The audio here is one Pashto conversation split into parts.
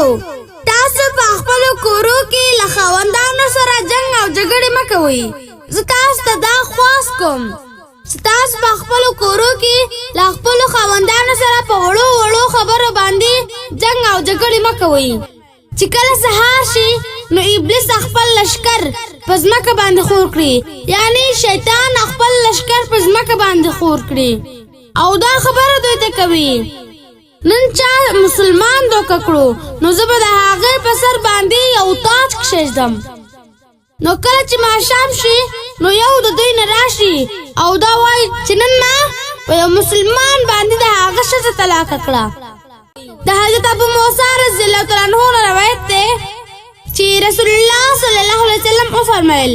خويندو تاسو په خپلو کورو کې له خاوندانو سره جنګ او جګړې مه کوئ. زه تاسو ته دا خواست کوم چې تاسو په خپلو کورو کې له خپلو خاوندانو سره په وړو وړو خبرو باندې جنګ او جګړې مه کوئ. چې کله سهار شي نو ابلیس خپل لشکر په ځمکه باندې خور کړي، یعنی شیطان خپل لشکر په ځمکه باندې خور کړي او دا خبره دوی ته کوي نن چا مسلمان دوکه کړو نو زه به د هغې په سر باندې یو تاج کښېږدم. نو کله چې ماښام شي نو یو د دوی نه راشي او دا وایي چې نن ما په یو مسلمان باندې د هغه ښځه طلاقه کړه. د حضرت ابو موسی رضی الله تعالی عنہ روایت دی چې رسول الله صلی الله علیه وسلم وفرمایل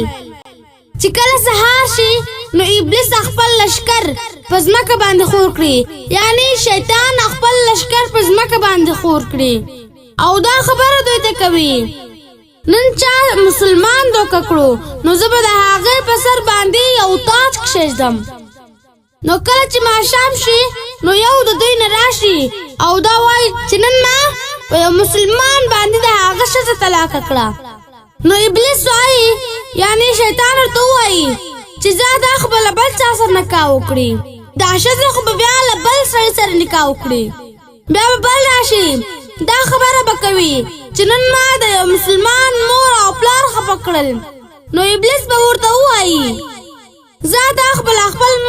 چې کله سهار شي نو ابلیس خپل لشکر په ځمکه باندې خور کړي، یعنی شیطان خپل لشکر په ځمکه باندې خور کړي او دا خبره دوی ته کوي نن چا مسلمان دوکه کړو نو زه به د هغې په سر باندې یو تاج کښېږدم. نو کله چې ماښام شي نو یو د دوی نه راشي او دا وایي چې نن ما په یو مسلمان باندې د هغه ښځه طلاقه کړه. نو ابلیس وایي یعنی شیطان ورته وایي چې زه دا خو به له بل چا سره نکاح وکړي، دا ښځه خو به بیا له بل سړي سره نکاح وکړي، بیا به بل راشي دا خبره به کوي چې نن ما د یو مسلمان مور او پلار خفه کړل. نو ابلیس به ورته وایي زه دا خپل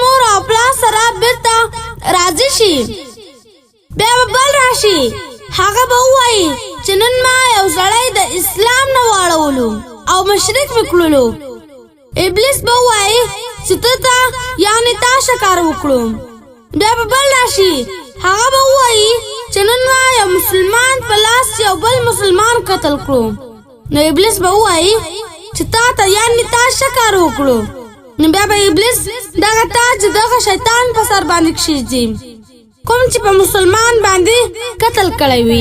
مور او پلار سره بیرته راضي شي، بیا به بل راشي هغه به وایي چې نن ما یو سړی د اسلام نه واړولو او مشرک مې کړلو. ابلیس به وایي چې ته یعنی تا شکار وکړو، بیا به بل راشي هغه به وایي چې نن ما یو مسلمان په لاس یو بل مسلمان قتل کړو. نو ابلیس به وایي چې تا یعنی تا شکار وکړو. نو بیا به ابلیس دغه تاج دغه شیطان په سر باندې کښېږدي کوم چې په مسلمان باندې قتل کړی وي.